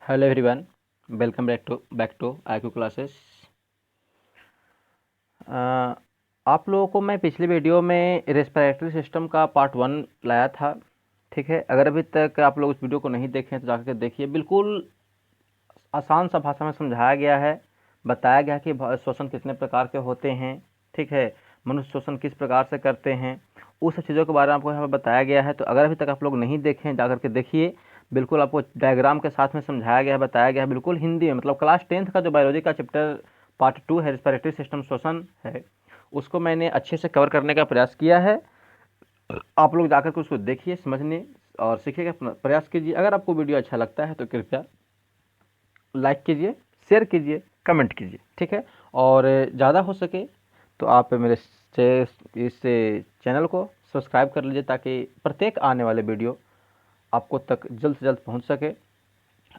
Hello everyone, welcome back to IQ classes. आप लोगों को मैं पिछली वीडियो में रेस्पिरेटरी सिस्टम का पार्ट 1 लाया था। ठीक है, अगर अभी तक आप लोग उस वीडियो को नहीं देखे हैं तो जाकर के देखिए। बिल्कुल आसान सा भाषा में समझाया गया है, बताया गया कि श्वसन कितने प्रकार के होते हैं। ठीक है, मनुष्य श्वसन किस प्रकार से करते हैं, उस सब चीज़ों के बारे में आपको यहाँ पर बताया गया है। तो अगर अभी तक आप लोग नहीं देखें जा करके देखिए। बिल्कुल आपको डायग्राम के साथ में समझाया गया है, बताया गया है बिल्कुल हिंदी में। मतलब क्लास 10th का जो बायोलॉजी का चैप्टर पार्ट 2 है, रेस्पिरेटरी सिस्टम श्वसन है, उसको मैंने अच्छे से कवर करने का प्रयास किया है। आप लोग जाकर के उसको देखिए, समझने और सीखने का प्रयास कीजिए। अगर आपको वीडियो अच्छा लगता है तो कृपया लाइक कीजिए, शेयर कीजिए, कमेंट कीजिए। ठीक है, और ज़्यादा हो सके तो आप मेरे इस चैनल को सब्सक्राइब कर लीजिए ताकि प्रत्येक आने वाले वीडियो आपको तक जल्द से जल्द पहुंच सके।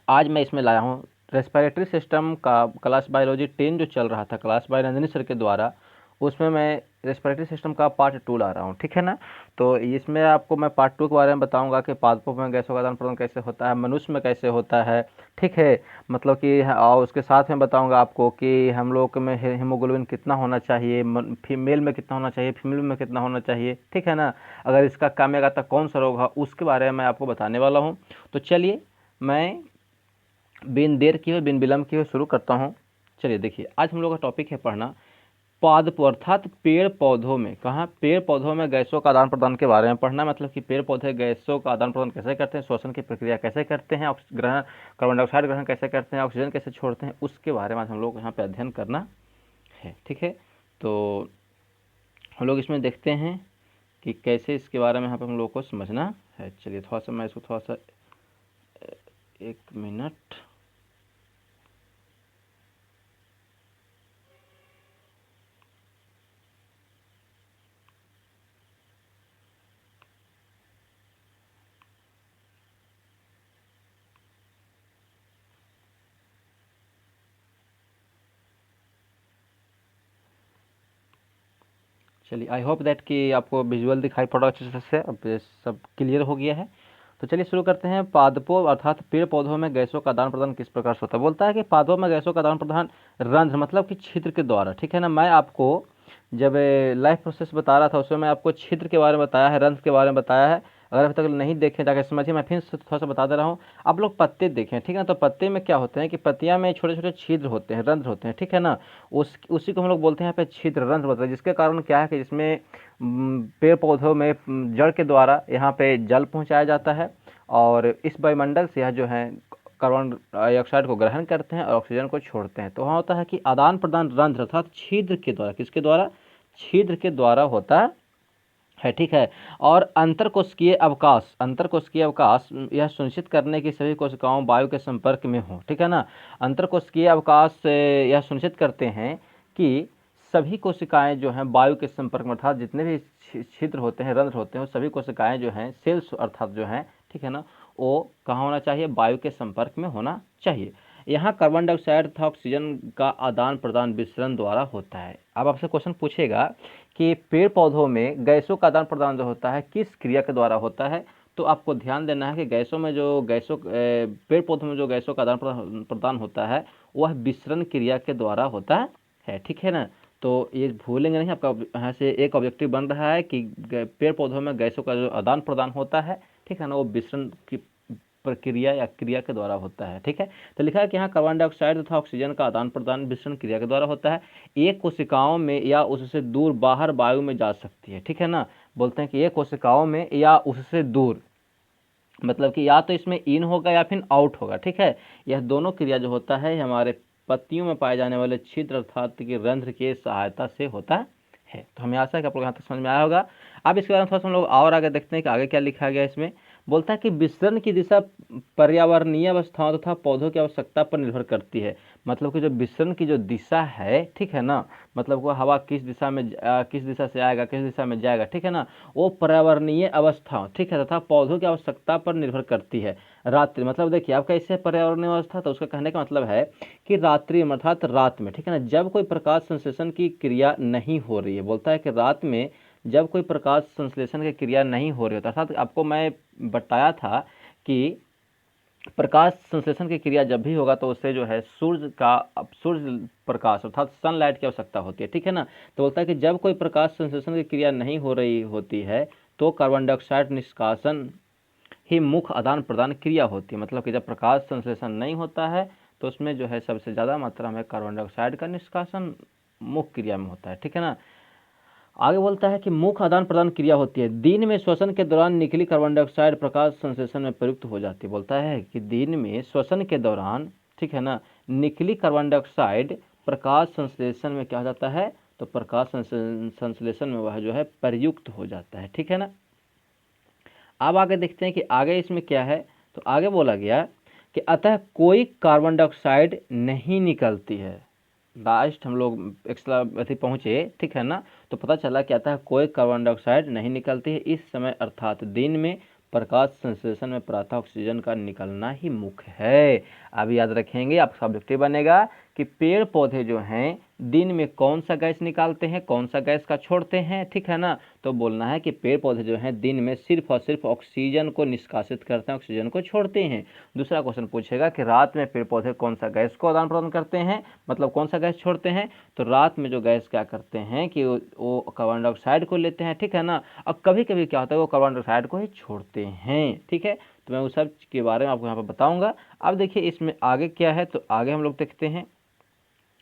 आज मैं इसमें लाया हूं रेस्पिरेटरी सिस्टम का क्लास बायोलॉजी 10 जो चल रहा था क्लास बाय रंजनी सर के द्वारा, उसमें मैं रेस्पिरेटरी सिस्टम का पार्ट 2 ला रहा हूँ। ठीक है ना, तो इसमें आपको मैं पार्ट 2 के बारे में बताऊंगा कि पादपों में गैसों का आदान प्रदान कैसे होता है, मनुष्य में कैसे होता है। ठीक है, मतलब कि और उसके साथ में बताऊंगा आपको कि हम लोग में हीमोग्लोबिन कितना होना चाहिए, फीमेल में कितना होना चाहिए, फीमेल में कितना होना चाहिए। ठीक है ना, अगर इसका काम्यगाता कौन सा रोग है उसके बारे में मैं आपको बताने वाला हूँ। तो चलिए मैं बिन देर किए हुए बिन विलम्ब किए हुए शुरू करता हूँ। चलिए देखिए, आज हम लोग का टॉपिक है पढ़ना पादप अर्थात पेड़ पौधों में। कहाँ? पेड़ पौधों में गैसों का आदान प्रदान के बारे में पढ़ना। मतलब कि पेड़ पौधे गैसों का आदान प्रदान कैसे करते हैं, श्वसन की प्रक्रिया कैसे करते हैं, ग्रहण कार्बन डाइऑक्साइड ग्रहण कैसे करते हैं, ऑक्सीजन कैसे छोड़ते हैं, उसके बारे में आज हम लोग यहाँ पे अध्ययन करना है। ठीक है, तो हम लोग इसमें देखते हैं कि कैसे इसके बारे में यहाँ पे हम लोग को समझना है। चलिए थोड़ा सा मैं इसको थोड़ा सा 1 मिनट। चलिए, आई होप दैट कि आपको विजुअल दिखाई पड़ रहा अच्छे से, अब ये सब क्लियर हो गया है। तो चलिए शुरू करते हैं। पादपों अर्थात पेड़ पौधों में गैसों का आदान प्रदान किस प्रकार से होता है। बोलता है कि पादपों में गैसों का आदान प्रदान रंध्र मतलब कि छिद्र के द्वारा। ठीक है ना, मैं आपको जब लाइफ प्रोसेस बता रहा था उसमें मैं आपको छिद्र के बारे में बताया है, रंध्र के बारे में बताया है। अगर अभी तक नहीं देखें जाकर समझिए, मैं फिर थोड़ा सा बता दे रहा हूँ। आप लोग पत्ते देखें, ठीक है ना, तो पत्ते में क्या होते हैं कि पत्तियां में छोटे छोटे छिद्र होते हैं, रंध्र होते हैं। ठीक है ना, उसी को हम लोग बोलते हैं यहाँ पे छिद्र रंध्र होता है। जिसके कारण क्या है कि जिसमें पेड़ पौधों में जड़ के द्वारा यहाँ पे जल पहुँचाया जाता है और इस वायुमंडल से यह जो है कार्बन डाइऑक्साइड को ग्रहण करते हैं और ऑक्सीजन को छोड़ते हैं। तो वहाँ होता है कि आदान प्रदान रंध्र अर्थात छिद्र के द्वारा, किसके द्वारा? छिद्र के द्वारा होता है। ठीक है, और अंतरकोशिकीय अवकाश, अंतरकोशिकीय अवकाश यह सुनिश्चित करने की सभी कोशिकाओं वायु के संपर्क में हो। ठीक है ना, अंतरकोशिकीय अवकाश यह सुनिश्चित करते हैं कि सभी कोशिकाएं जो हैं वायु के संपर्क में, अर्थात जितने भी छिद्र होते हैं, रंध्र होते हैं, वो सभी कोशिकाएं जो हैं, सेल्स अर्थात जो हैं, ठीक है ना, वो कहाँ होना चाहिए? वायु के संपर्क में होना चाहिए। यहाँ कार्बन डाइऑक्साइड तथा ऑक्सीजन का आदान प्रदान विसरण द्वारा होता है। अब आपसे क्वेश्चन पूछेगा कि पेड़ पौधों में गैसों का आदान प्रदान जो होता है किस क्रिया के द्वारा होता है। तो आपको ध्यान देना है कि पेड़ पौधों में जो गैसों का आदान प्रदान होता है वह विसरण क्रिया के द्वारा होता है। ठीक है ना, तो ये भूलेंगे नहीं। आपका यहाँ से एक ऑब्जेक्टिव बन रहा है कि पेड़ पौधों में गैसों का जो आदान प्रदान होता है, ठीक है ना, वो विसरण की प्रक्रिया या क्रिया के द्वारा होता है। ठीक है, तो लिखा है कि यहाँ कार्बन डाइऑक्साइड तथा ऑक्सीजन का आदान प्रदान विसरण क्रिया के द्वारा होता है। एक कोशिकाओं में या उससे दूर बाहर वायु में जा सकती है। ठीक है ना, बोलते हैं कि एक कोशिकाओं में या उससे दूर, मतलब कि या तो इसमें इन होगा या फिर आउट होगा। ठीक है, यह दोनों क्रिया जो होता है हमारे पत्तियों में पाए जाने वाले छिद्र अर्थात कि रंध्र की सहायता से होता है। तो हमें आशा है कि आप लोग यहाँ तक समझ में आया होगा। अब इसके बारे में थोड़ा सा हम लोग और आगे देखते हैं कि आगे क्या लिखा गया इसमें। बोलता है कि विसरण की दिशा पर्यावरणीय अवस्थाओं तथा पौधों की आवश्यकता पर निर्भर करती है। मतलब कि जो विसरण की जो दिशा है, ठीक है ना, मतलब वो हवा किस दिशा में किस दिशा से आएगा, किस दिशा में जाएगा, ठीक है ना, वो पर्यावरणीय अवस्था, ठीक है, तथा पौधों की आवश्यकता पर निर्भर करती है। रात्रि मतलब देखिए आप कैसे पर्यावरणीय अवस्था, तो उसका कहने का मतलब है कि रात्रि में अर्थात रात में, ठीक है ना, जब कोई प्रकाश संश्लेषण की क्रिया नहीं हो रही है। बोलता है कि रात में जब कोई प्रकाश संश्लेषण की क्रिया नहीं हो रही होता, अर्थात आपको मैं बताया था कि प्रकाश संश्लेषण की क्रिया जब भी होगा तो उससे जो है सूर्य प्रकाश अर्थात सनलाइट की आवश्यकता होती है, ठीक है ना। तो बोलता है कि जब कोई प्रकाश संश्लेषण की क्रिया नहीं हो रही होती है तो कार्बन डाइऑक्साइड निष्कासन ही मुख्य आदान प्रदान क्रिया होती है। मतलब कि जब प्रकाश संश्लेषण नहीं होता है तो उसमें जो है सबसे ज़्यादा मात्रा में कार्बन डाइऑक्साइड का निष्कासन मुख्य क्रिया में होता है, ठीक है ना। आगे बोलता है कि मुख्य आदान प्रदान क्रिया होती है। दिन में श्वसन के दौरान निकली कार्बन डाइऑक्साइड प्रकाश संश्लेषण में प्रयुक्त हो जाती है। बोलता है कि दिन में श्वसन के दौरान, ठीक है ना, निकली कार्बन डाइऑक्साइड प्रकाश संश्लेषण में क्या हो जाता है, तो प्रकाश संश्लेषण में वह जो है प्रयुक्त हो जाता है, ठीक है ना। अब आगे देखते हैं कि आगे इसमें क्या है। तो आगे बोला गया कि अतः कोई कार्बन डाइऑक्साइड नहीं निकलती है। लास्ट हम लोग एक्स्ट्रा अथी पहुँचे, ठीक है ना। तो पता चला कि अतः कोई कार्बन डाइऑक्साइड नहीं निकलती है। इस समय अर्थात दिन में प्रकाश संश्लेषण में प्रातः ऑक्सीजन का निकलना ही मुख्य है। अब याद रखेंगे, आपका ऑब्जेक्टिव बनेगा कि पेड़ पौधे जो हैं दिन में कौन सा गैस निकालते हैं, कौन सा गैस का छोड़ते हैं, ठीक है ना। तो बोलना है कि पेड़ पौधे जो हैं दिन में सिर्फ और सिर्फ ऑक्सीजन को निष्कासित करते हैं, ऑक्सीजन को छोड़ते हैं। दूसरा क्वेश्चन पूछेगा कि रात में पेड़ पौधे कौन सा गैस को आदान प्रदान करते हैं, मतलब कौन सा गैस छोड़ते हैं। तो रात में जो गैस क्या करते हैं कि वो कार्बन डाइऑक्साइड को लेते हैं, ठीक है ना। और कभी कभी क्या होता है वो कार्बन डाइऑक्साइड को ही छोड़ते हैं, ठीक है। तो मैं उस सब के बारे में आपको यहाँ पर बताऊंगा। अब देखिए इसमें आगे क्या है, तो आगे हम लोग देखते हैं।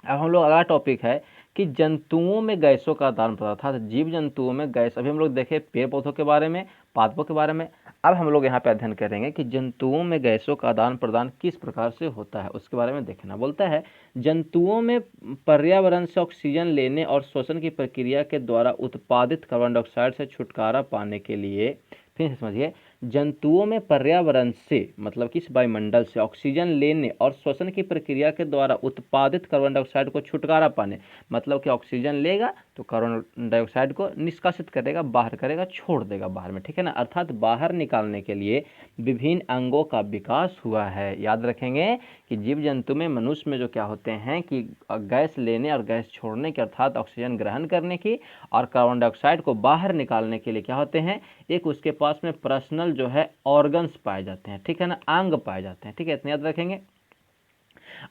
अब हम लोग अगला टॉपिक है कि जंतुओं में गैसों का आदान प्रदान, अर्थात जीव जंतुओं में गैस। अभी हम लोग देखे पेड़ पौधों के बारे में, पादपों के बारे में। अब हम लोग यहाँ पे अध्ययन करेंगे कि जंतुओं में गैसों का आदान प्रदान किस प्रकार से होता है, उसके बारे में देखना। बोलता है जंतुओं में पर्यावरण से ऑक्सीजन लेने और श्वसन की प्रक्रिया के द्वारा उत्पादित कार्बन डाइऑक्साइड से छुटकारा पाने के लिए, फिर समझिए, जंतुओं में पर्यावरण से मतलब कि इस वायुमंडल से ऑक्सीजन लेने और श्वसन की प्रक्रिया के द्वारा उत्पादित कार्बन डाइऑक्साइड को छुटकारा पाने, मतलब कि ऑक्सीजन लेगा तो कार्बन डाइऑक्साइड को निष्कासित करेगा, बाहर करेगा, छोड़ देगा बाहर में, ठीक है ना। अर्थात बाहर निकालने के लिए विभिन्न अंगों का विकास हुआ है। याद रखेंगे कि जीव जंतु में, मनुष्य में जो क्या होते हैं कि गैस लेने और गैस छोड़ने की, अर्थात ऑक्सीजन ग्रहण करने की और कार्बन डाइऑक्साइड को बाहर निकालने के लिए क्या होते हैं, एक उसके पास में पर्सनल जो है ऑर्गन्स पाए जाते हैं, ठीक है ना, अंग पाए जाते हैं, ठीक है, इतना याद रखेंगे।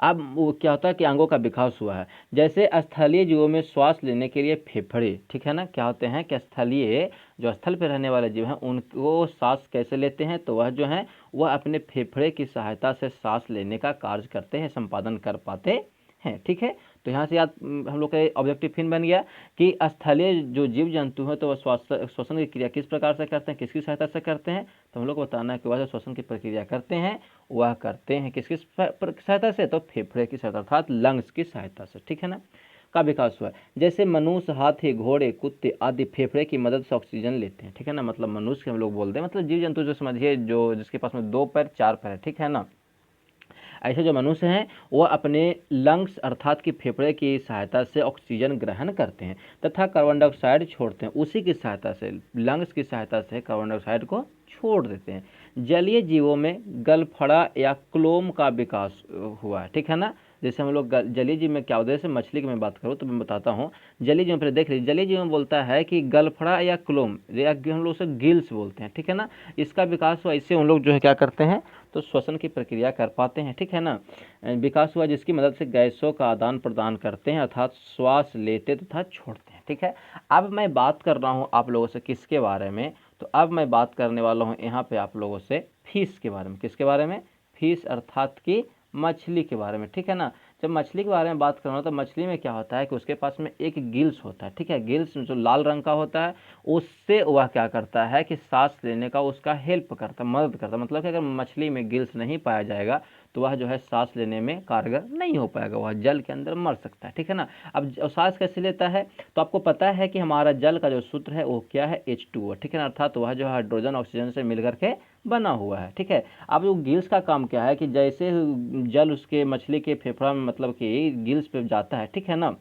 अब वो क्या होता है कि अंगों का विकास हुआ है। जैसे स्थलीय जीवों में श्वास लेने के लिए फेफड़े, ठीक है ना, क्या होते हैं कि स्थलीय जो स्थल पर रहने वाले जीव हैं उनको सांस कैसे लेते हैं, तो वह जो है वह अपने फेफड़े की सहायता से सांस लेने का कार्य करते हैं, संपादन कर पाते हैं, ठीक है। तो यहाँ से याद हम लोग का ऑब्जेक्टिव फिर बन गया कि स्थलीय जो जीव जंतु हैं तो वह श्वसन की क्रिया किस प्रकार से करते हैं, किसकी सहायता से करते हैं। तो हम लोग को बताना है कि वह जो श्वसन की प्रक्रिया करते हैं वह करते हैं किसकी सहायता से, तो फेफड़े की सहायता अर्थात लंग्स की सहायता से, ठीक है ना, का विकास हुआ है। जैसे मनुष्य, हाथी, घोड़े, कुत्ते आदि फेफड़े की मदद से ऑक्सीजन लेते हैं, ठीक है ना। मतलब मनुष्य के हम लोग बोलते हैं, मतलब जीव जंतु जो समझिए जो जिसके पास में 2 पैर 4 पैर है, ठीक है ना। ऐसे जो मनुष्य हैं वो अपने लंग्स अर्थात कि फेफड़े की सहायता से ऑक्सीजन ग्रहण करते हैं तथा कार्बन डाइऑक्साइड छोड़ते हैं। उसी की सहायता से, लंग्स की सहायता से कार्बन डाइऑक्साइड को छोड़ देते हैं। जलीय जीवों में गलफड़ा या क्लोम का विकास हुआ है, ठीक है ना। जैसे हम लोग जलीय जीव में क्या होता है, जैसे मछली की मैं बात करूँ तो मैं बताता हूँ। जलीय जीव पर देख लीजिए, जलीय जीव में बोलता है कि गलफड़ा या क्लोम, या हम लोग उसे गिल्स बोलते हैं, ठीक है ना। इसका विकास हुआ, इससे हम लोग जो है क्या करते हैं तो श्वसन की प्रक्रिया कर पाते हैं, ठीक है ना। विकास हुआ जिसकी मदद से गैसों का आदान प्रदान करते हैं अर्थात श्वास लेते तथा छोड़ते हैं, ठीक है। अब मैं बात कर रहा हूँ आप लोगों से किसके बारे में, तो अब मैं बात करने वाला हूँ यहाँ पे आप लोगों से फिश के बारे में। किसके बारे में, फिश अर्थात की मछली के बारे में, ठीक है ना। जब मछली के बारे में बात कर रहा हूँ तो मछली में क्या होता है कि उसके पास में एक गिल्स होता है, ठीक है। गिल्स जो लाल रंग का होता है उससे वह क्या करता है कि सांस लेने का उसका हेल्प करता है, मदद करता है। मतलब कि अगर मछली में गिल्स नहीं पाया जाएगा तो वह जो है सांस लेने में कारगर नहीं हो पाएगा, वह जल के अंदर मर सकता है, ठीक है ना। अब सांस कैसे लेता है, तो आपको पता है कि हमारा जल का जो सूत्र है वो क्या है, H2O, ठीक है ना। अर्थात वह जो हाइड्रोजन ऑक्सीजन से मिल करके बना हुआ है, ठीक है। अब वो गिल्स का काम क्या है कि जैसे जल उसके मछली के फेफड़ा में मतलब कि गिल्स पे जाता है, ठीक है ना,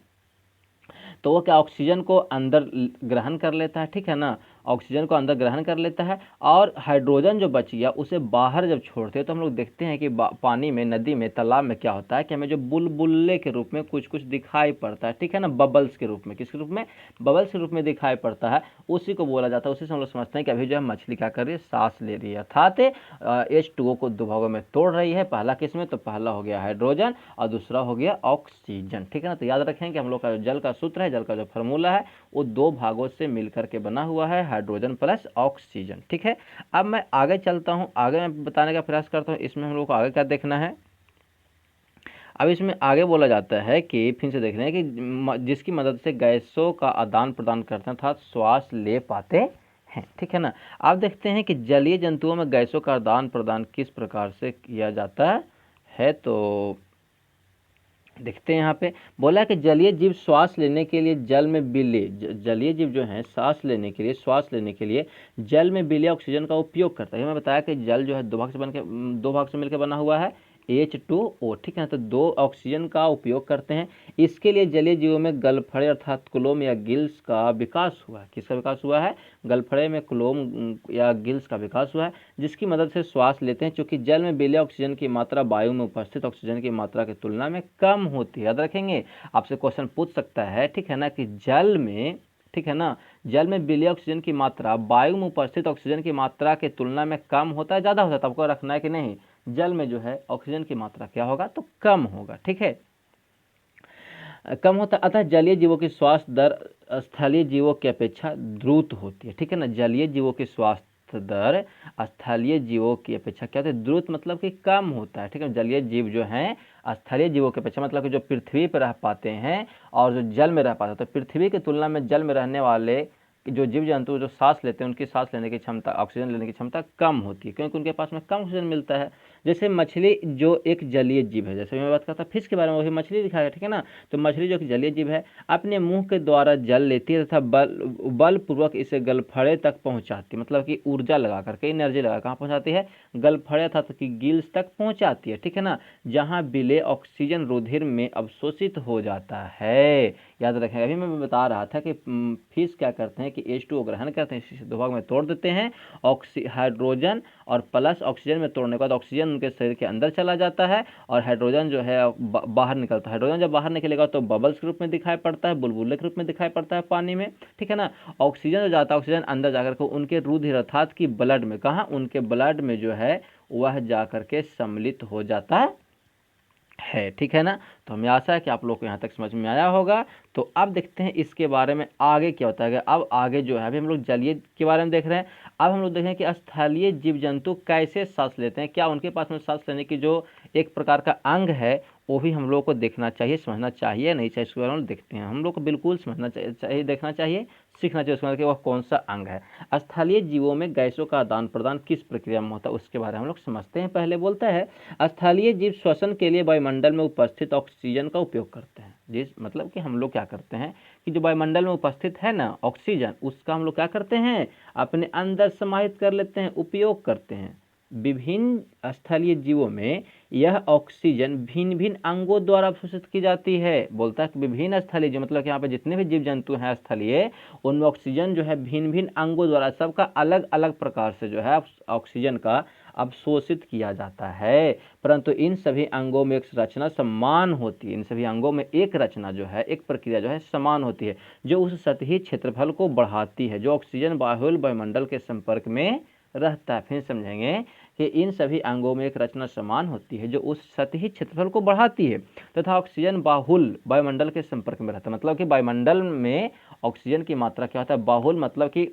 तो वो क्या ऑक्सीजन को अंदर ग्रहण कर लेता है, ठीक है ना। ऑक्सीजन को अंदर ग्रहण कर लेता है, और हाइड्रोजन जो बच गया उसे बाहर जब छोड़ते हैं तो हम लोग देखते हैं कि पानी में, नदी में, तालाब में क्या होता है कि हमें जो बुलबुले के रूप में कुछ कुछ दिखाई पड़ता है, ठीक है ना, बबल्स के रूप में। किसके रूप में? बबल्स के रूप में दिखाई पड़ता है, उसी को बोला जाता है। उसी से हम लोग समझते हैं कि अभी जो है मछली क्या कर रही है, सांस ले रही है, अर्थात H2O को दो भागों में तोड़ रही है। पहला किस में? तो पहला हो गया हाइड्रोजन और दूसरा हो गया ऑक्सीजन, ठीक है ना। तो याद रखें कि हम लोग का जो जल का सूत्र है, जल का जो फार्मूला है, वो दो भागों से मिलकर के बना हुआ है, हाइड्रोजन प्लस ऑक्सीजन, ठीक है। अब मैं आगे चलता हूँ, आगे मैं बताने का प्रयास करता हूँ इसमें हम लोग को आगे क्या देखना है। अब इसमें आगे बोला जाता है कि फिर से देख रहे हैं कि जिसकी मदद से गैसों का आदान प्रदान करते हैं, अर्थात श्वास ले पाते हैं, ठीक है ना। आप देखते हैं कि जलीय जंतुओं में गैसों का आदान प्रदान किस प्रकार से किया जाता है। तो देखते हैं यहाँ पे बोला कि जलीय जीव श्वास लेने के लिए जल में विलीय, जलीय जीव जो है सांस लेने के लिए, श्वास लेने के लिए जल में विलीय ऑक्सीजन का उपयोग करता है। मैं बताया कि जल जो है दो भाग से मिलकर बना हुआ है, H2O, ठीक है ना। तो दो ऑक्सीजन का उपयोग करते हैं। इसके लिए जलीय जीवों में गलफड़े अर्थात क्लोम या गिल्स का विकास हुआ है। किसका विकास हुआ है? गलफड़े में क्लोम या गिल्स का विकास हुआ है, जिसकी मदद से श्वास लेते हैं। चूंकि जल में विलीय ऑक्सीजन की मात्रा वायु में उपस्थित ऑक्सीजन की मात्रा की तुलना में कम होती है। याद रखेंगे, आपसे क्वेश्चन पूछ सकता है, ठीक है ना, कि जल में, ठीक है ना, जल में विलीय ऑक्सीजन की मात्रा वायु में उपस्थित ऑक्सीजन की मात्रा की तुलना में कम होता है, ज्यादा होता है? तो आपको रखना है कि नहीं, जल में जो है ऑक्सीजन की मात्रा क्या होगा? तो कम होगा, ठीक है, कम होता है। अतः जलीय जीवों की श्वास दर स्थलीय जीवों की अपेक्षा द्रुत होती है, ठीक है ना। जलीय जीवों की श्वास दर स्थलीय जीवों की अपेक्षा क्या होता है? द्रुत मतलब कि कम होता है, ठीक है। जलीय जीव जो हैं स्थलीय जीवों की अपेक्षा मतलब कि जो पृथ्वी पर रह पाते हैं और जो जल में रह पाते हैं, तो पृथ्वी की तुलना में जल में रहने वाले जो जीव जंतु जो सांस लेते हैं, उनकी सांस लेने की क्षमता, ऑक्सीजन लेने की क्षमता कम होती है, क्योंकि उनके पास में कम ऑक्सीजन मिलता है। जैसे मछली जो एक जलीय जीव है, जैसे मैं बात करता फिश के बारे में, वही मछली दिखाया, ठीक है ना। तो मछली जो एक जलीय जीव है, अपने मुंह के द्वारा जल लेती है तथा बलपूर्वक इसे गलफड़े तक पहुंचाती है, मतलब कि ऊर्जा लगा करके, एनर्जी लगा, कहाँ पहुंचाती है? गलफड़े अर्थात कि गिल्स तक पहुंचाती है, ठीक है ना, जहां विलेय ऑक्सीजन रुधिर में अवशोषित हो जाता है। याद रखें, अभी मैं बता रहा था कि फिश क्या करते हैं कि H2O ग्रहण करते हैं, इसे दो भाग में तोड़ देते हैं, हाइड्रोजन और प्लस ऑक्सीजन में तोड़ने के बाद ऑक्सीजन उनके शरीर के अंदर चला जाता है और हाइड्रोजन जो है बाहर निकलता है। हाइड्रोजन जब बाहर निकलेगा तो बबल्स के रूप में दिखाई पड़ता है, बुलबुले के रूप में दिखाई पड़ता है पानी में, ठीक है ना। ऑक्सीजन जो जाता है, ऑक्सीजन अंदर जाकर के उनके रुधिर अर्थात की ब्लड में, कहाँ? उनके ब्लड में जो है वह जाकर के सम्मिलित हो जाता है, ठीक है ना। तो हमें आशा है कि आप लोग को यहाँ तक समझ में आया होगा। तो अब देखते हैं इसके बारे में आगे क्या होता है। अब आगे जो है, अभी हम लोग जलीय के बारे में देख रहे हैं, अब हम लोग देख रहे हैं कि स्थलीय जीव जंतु कैसे सांस लेते हैं, क्या उनके पास में सांस लेने की जो एक प्रकार का अंग है वो भी हम लोग को देखना चाहिए, समझना चाहिए, नहीं चाहिए, इसके बारे में देखते हैं। हम लोग को बिल्कुल समझना चाहिए, देखना चाहिए, सीखना चाहिए उसके बारे में कि वह कौन सा अंग है। स्थलीय जीवों में गैसों का आदान प्रदान किस प्रक्रिया में होता है, उसके बारे में हम लोग समझते हैं। पहले बोलता है स्थलीय जीव श्वसन के लिए वायुमंडल में उपस्थित ऑक्सीजन का उपयोग करते हैं। जिस मतलब कि हम लोग क्या करते हैं कि जो वायुमंडल में उपस्थित है ना ऑक्सीजन, उसका हम लोग क्या करते हैं? अपने अंदर समाहित कर लेते हैं, उपयोग करते हैं। विभिन्न स्थलीय जीवों में यह ऑक्सीजन भिन्न भिन्न अंगों द्वारा अवशोषित की जाती है। बोलता है कि विभिन्न स्थलीय जीव मतलब कि यहाँ पे जितने भी जीव जंतु हैं स्थलीय, उनमें ऑक्सीजन जो है भिन्न भिन्न अंगों द्वारा, सबका अलग अलग प्रकार से जो है ऑक्सीजन का अवशोषित किया जाता है। परंतु इन सभी अंगों में एक रचना समान होती है, इन सभी अंगों में एक रचना जो है, एक प्रक्रिया जो है समान होती है, जो उस सतही क्षेत्रफल को बढ़ाती है जो ऑक्सीजन बाहुल वायुमंडल के संपर्क में रहता है। फिर समझेंगे कि इन सभी अंगों में एक रचना समान होती है जो उस सतही क्षेत्रफल को बढ़ाती है तथा ऑक्सीजन बाहुल वायुमंडल के संपर्क में रहता है। मतलब कि वायुमंडल में ऑक्सीजन की मात्रा क्या होता है? बाहुल मतलब कि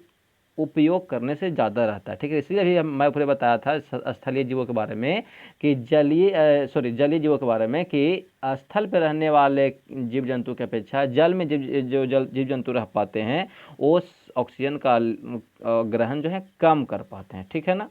उपयोग करने से ज़्यादा रहता है, ठीक है। इसलिए अभी मैं ऊपर बताया था स्थलीय जीवों के बारे में कि जलीय जीवों के बारे में कि स्थल पर रहने वाले जीव जंतु की अपेक्षा जल में जीव जंतु रह पाते हैं वो ऑक्सीजन का ग्रहण जो है कम कर पाते हैं, ठीक है ना।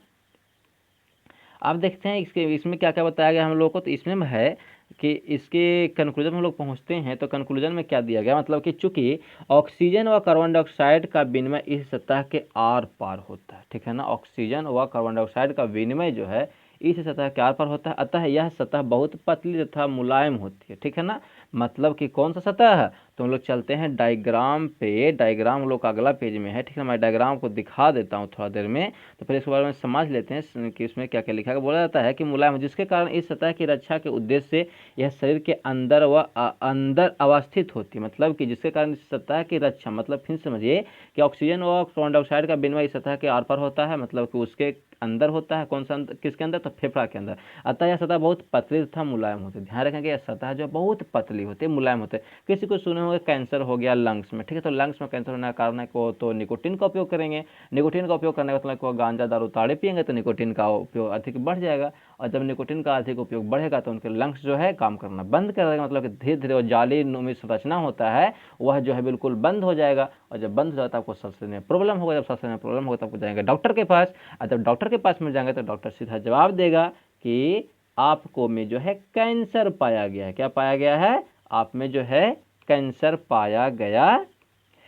अब देखते हैं इसमें क्या क्या बताया गया हम लोग को। तो इसमें है कि इसके कंक्लूजन में हम लोग पहुंचते हैं। तो कंक्लूजन में क्या दिया गया, मतलब कि चूंकि ऑक्सीजन व कार्बन डाइऑक्साइड का विनिमय इस सतह के आर पार होता है, ठीक है ना। ऑक्सीजन व कार्बन डाइऑक्साइड का विनिमय जो है इस सतह के आर पार होता है, अतः यह सतह बहुत पतली तथा मुलायम होती है। ठीक है ना, मतलब कि कौन सा सतह है, तो हम लोग चलते हैं डायग्राम पे। डायग्राम हम लोग का अगला पेज में है। ठीक है, मैं डायग्राम को दिखा देता हूँ थोड़ा देर में, तो फिर इसके बारे में समझ लेते हैं कि इसमें क्या क्या लिखा है। बोला जाता है कि मुलायम, जिसके कारण इस सतह की रक्षा के उद्देश्य से यह शरीर के अंदर व अंदर अवस्थित होती है। मतलब कि जिसके कारण इस सतह की रक्षा, मतलब फिर समझिए कि ऑक्सीजन और कार्बन डाइऑक्साइड का विनिमय इस सतह के आर पार होता है, मतलब कि उसके अंदर होता है। कौन सा किसके अंदर, तो फेफड़ा के अंदर। अतः यह सतह बहुत पतली तथा मुलायम होती है। ध्यान रखेंगे, यह सतह जो बहुत पतली होती है, मुलायम होते हैं। किसी को सुने होंगे कैंसर हो गया लंग्स में, ठीक है, तो लंग्स में कैंसर होने का कारण है को तो निकोटीन का उपयोग करेंगे। निकोटीन का उपयोग करने का मतलब को गांजा दारू ताड़े पियेंगे तो निकोटीन का उपयोग अधिक बढ़ जाएगा, और जब निकोटीन का अधिक उपयोग बढ़ेगा तो उनके लंग्स जो है काम करना बंद कर देगा। मतलब कि धीरे धीरे वो जाली नुमी संरचना होता है वह जो है बिल्कुल बंद हो जाएगा, और जब बंद हो जाता है आपको सांस लेने में प्रॉब्लम होगा। जब सांस लेने में प्रॉब्लम होगा तो आपको जाएंगे डॉक्टर के पास, और जब डॉक्टर के पास में जाएंगे तो डॉक्टर सीधा जवाब देगा कि आपको में जो है कैंसर पाया गया है। क्या पाया गया है, आप में जो है कैंसर पाया गया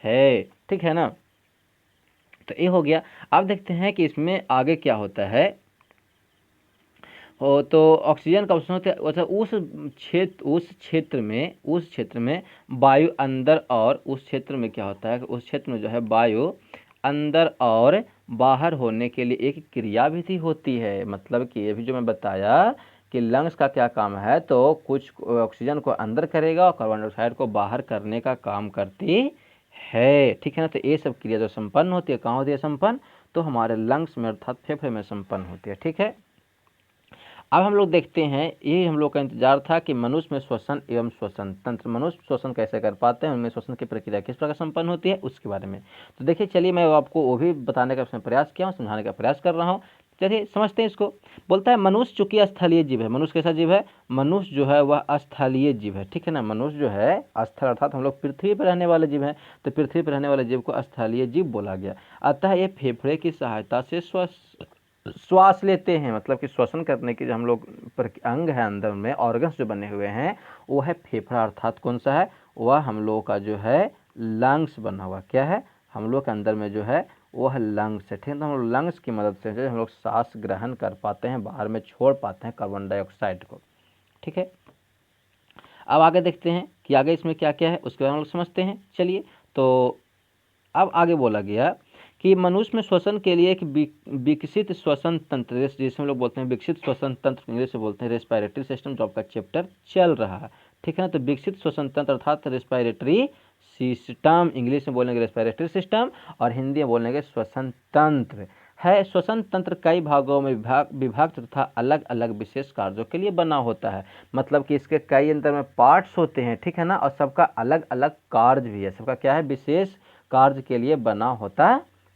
है। ठीक है ना, तो ये हो गया। अब देखते हैं कि इसमें आगे क्या होता है। तो ऑक्सीजन का अवशोषण होता है, अच्छा उस क्षेत्र में वायु अंदर, और उस क्षेत्र में क्या होता है, उस क्षेत्र में जो है वायु अंदर और बाहर होने के लिए एक क्रियाविधि होती है। मतलब कि ये भी जो मैं बताया कि लंग्स का क्या काम है, तो कुछ ऑक्सीजन को अंदर करेगा और कार्बन डाइऑक्साइड को बाहर करने का काम करती है। ठीक है ना, तो ये सब क्रिया जो संपन्न होती है, कहाँ होती है संपन्न, तो हमारे लंग्स में अर्थात फेफड़े में संपन्न होती है। ठीक है, अब हम लोग देखते हैं, ये हम लोग का इंतजार था कि मनुष्य में श्वसन एवं श्वसन तंत्र, मनुष्य श्वसन कैसे कर पाते हैं, उनमें श्वसन की प्रक्रिया किस प्रकार संपन्न होती है, उसके बारे में। तो देखिए, चलिए मैं आपको वो भी बताने का प्रयास किया हूँ, समझाने का प्रयास कर रहा हूँ। चलिए समझते हैं इसको। बोलता है मनुष्य चूंकि स्थलीय जीव है। मनुष्य कैसा जीव है, मनुष्य जो है वह स्थलीय जीव है। ठीक है ना, मनुष्य जो है स्थल अर्थात हम लोग पृथ्वी पर रहने वाले जीव हैं, तो पृथ्वी पर रहने वाले जीव को स्थलीय जीव बोला गया। अतः ये फेफड़े की सहायता से श्वास लेते हैं। मतलब कि श्वसन करने के जो हम लोग अंग है अंदर में ऑर्गन्स जो बने हुए हैं वो है फेफड़ा, अर्थात कौन सा है, वह हम लोग का जो है लंग्स बना हुआ। क्या है, हम लोग के अंदर में जो है वह लंग्स है। ठीक है, तो हम लोग लंग्स की मदद से जो हम लोग सांस ग्रहण कर पाते हैं, बाहर में छोड़ पाते हैं कार्बन डाइऑक्साइड को। ठीक है, अब आगे देखते हैं कि आगे इसमें क्या क्या है, उसके बारे में हम लोग समझते हैं। चलिए, तो अब आगे बोला गया कि मनुष्य में श्वसन के लिए एक विकसित श्वसन तंत्र, जिसे हम लोग बोलते हैं विकसित श्वसन तंत्र, इंग्लिश में बोलते हैं रेस्पिरेटरी सिस्टम, जो आपका चैप्टर चल रहा है। ठीक है ना, तो विकसित श्वसन तंत्र अर्थात रेस्पिरेटरी सिस्टम, इंग्लिश में बोलेंगे रेस्पिरेटरी सिस्टम और हिंदी में बोलेंगे श्वसन तंत्र है। श्वसन तंत्र कई भागों में विभाग तथा अलग अलग विशेष कार्यों के लिए बना होता है। मतलब कि इसके कई अंदर में पार्ट्स होते हैं। ठीक है ना, और सबका अलग अलग कार्य भी है, सबका क्या है, विशेष कार्य के लिए बना होता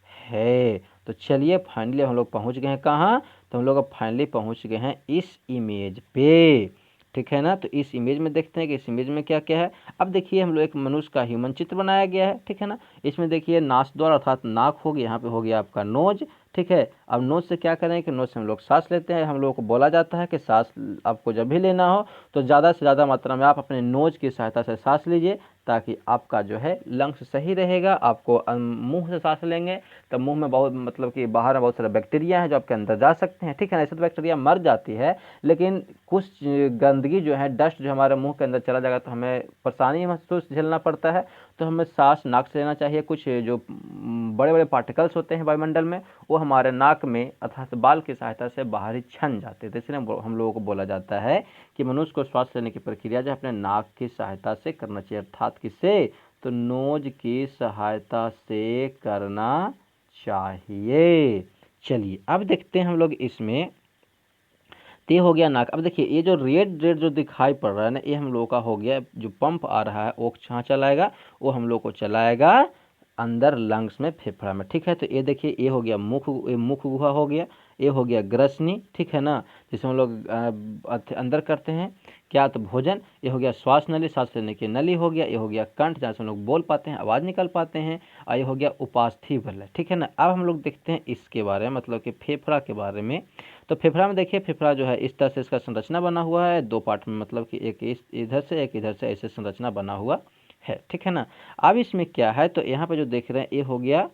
है। तो चलिए फाइनली हम लोग पहुंच गए हैं कहाँ, तो हम लोग अब फाइनली पहुंच गए हैं इस इमेज पे। ठीक है ना, तो इस इमेज में देखते हैं कि इस इमेज में क्या क्या है। अब देखिए, हम लोग एक मनुष्य का ह्यूमन चित्र बनाया गया है। ठीक है ना, इसमें देखिए नाक द्वार अर्थात नाक होगी, यहाँ पे हो गया आपका नोज। ठीक है, अब नोज से क्या करें कि नोज से हम लोग सांस लेते हैं। हम लोग को बोला जाता है कि सांस आपको जब भी लेना हो तो ज़्यादा से ज़्यादा मात्रा में आप अपने नोज की सहायता से सांस लीजिए, ताकि आपका जो है लंग्स सही रहेगा। आपको मुंह से सांस लेंगे तो मुंह में बहुत, मतलब कि बाहर में बहुत सारे बैक्टीरिया हैं जो आपके अंदर जा सकते हैं। ठीक है ना, ऐसे तो बैक्टीरिया मर जाती है, लेकिन कुछ गंदगी जो है, डस्ट जो हमारे मुंह के अंदर चला जाएगा तो हमें परेशानी महसूस झेलना पड़ता है। तो हमें सांस नाक से लेना चाहिए। कुछ जो बड़े बड़े पार्टिकल्स होते हैं वायुमंडल में, वो हमारे नाक में अर्थात बाल की सहायता से बाहर ही छन जाते हैं। तो इसलिए हम लोगों को बोला जाता है कि मनुष्य को श्वास लेने की प्रक्रिया जो अपने नाक की सहायता से करना चाहिए, अर्थात किससे, तो नोज की सहायता से करना चाहिए। चलिए अब देखते हैं हम लोग इसमें, तो ये हो गया नाक। अब देखिए, ये जो रेड रेड जो दिखाई पड़ रहा है ना, ये हम लोगों का हो गया, जो पंप आ रहा है वो कहाँ चलाएगा, वो हम लोग को चलाएगा अंदर लंग्स में, फेफड़ा में। ठीक है, तो ये देखिए, ये हो गया मुख, ये मुख गुहा हो गया, ये हो गया ग्रसनी। ठीक है ना, जिसमें हम लोग अंदर करते हैं क्या, तो भोजन। ये हो गया श्वास नली, सांस लेने की नली हो गया। ये हो गया कंठ, जहाँ से हम लोग बोल पाते हैं, आवाज़ निकाल पाते हैं। और ये हो गया उपास्थि बल। ठीक है ना, अब हम लोग देखते हैं इसके बारे में, मतलब कि फेफड़ा के बारे में। तो फेफड़ा में देखिए, फेफड़ा जो है इस तरह से इसका संरचना बना हुआ है, दो पार्ट में, मतलब कि एक इधर से एक इधर से, ऐसे संरचना बना हुआ है। ठीक है ना, अब इसमें क्या है, तो यहाँ पे जो देख रहे हैं ये हो गया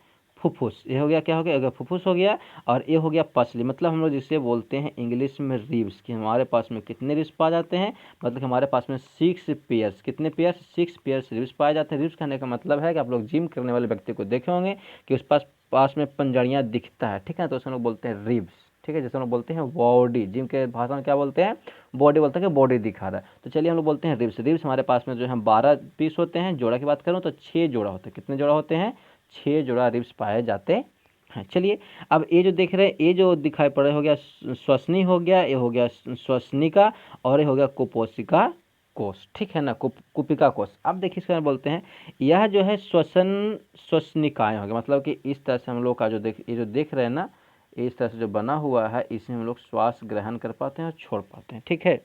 फुफ्फुस। ये हो गया, क्या हो गया, अगर फुफ्फुस हो गया, और ये हो गया पसली। मतलब हम लोग जिसे बोलते हैं इंग्लिश में रिब्स, कि हमारे पास में कितने रिब्स पाए जाते हैं, मतलब हमारे पास में 6 पेयर्स, कितने पेयर्स, 6 पेयर्स रिब्स पाए जाते हैं। रिब्स कहने का मतलब है कि आप लोग जिम करने वाले व्यक्ति को देखे होंगे कि उस पास में पंजड़ियाँ दिखता है, ठीक है, तो उसे हम लोग बोलते हैं रिब्स, ठीक है, जैसे हम लोग बोलते हैं बॉडी, जिम के भाषा में क्या बोलते हैं, बॉडी बोलते हैं कि बॉडी दिखा रहा है। तो चलिए हम लोग बोलते हैं रिब्स। रिब्स हमारे पास में जो है 12 पीस होते हैं। जोड़ा की बात करूँ तो 6 जोड़ा होते हैं। कितने जोड़ा होते हैं, 6 जोड़ा रिब्स पाए जाते हैं। चलिए अब ये जो देख रहे हैं, ये जो दिखाई पड़ रहा हो गया श्वसनी हो गया, ये हो गया श्वसनिका, और ये हो गया कुपोषिका कोष, ठीक है ना, कुपिका कोष। अब देखिए इसके बारे में बोलते हैं, यह जो है श्वसनिकाएं हो गया, मतलब कि इस तरह से हम लोग का जो ये जो देख रहे हैं ना, इस तरह से जो बना हुआ है, इसमें हम लोग श्वास ग्रहण कर पाते हैं और छोड़ पाते हैं, ठीक है।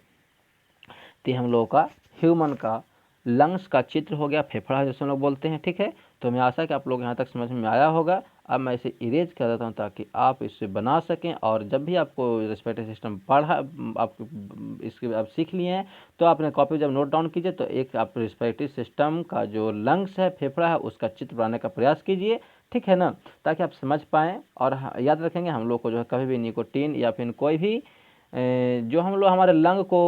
तो हम लोगों का ह्यूमन का लंग्स का चित्र हो गया, फेफड़ा जैसे हम लोग बोलते हैं, ठीक है। तो मैं आशा है कि आप लोग यहाँ तक समझ में आया होगा। अब मैं इसे इरेज कर देता हूँ ताकि आप इसे बना सकें, और जब भी आपको रेस्पिरेटरी सिस्टम पढ़ा, आप इसके आप सीख लिए हैं, तो आपने कॉपी जब नोट डाउन कीजिए तो एक आप रेस्पिरेटरी सिस्टम का जो लंग्स है, फेफड़ा है, उसका चित्र बनाने का प्रयास कीजिए, ठीक है ना, ताकि आप समझ पाएँ। और याद रखेंगे, हम लोग को जो है कभी भी निकोटीन या फिर कोई भी जो हम लोग हमारे लंग को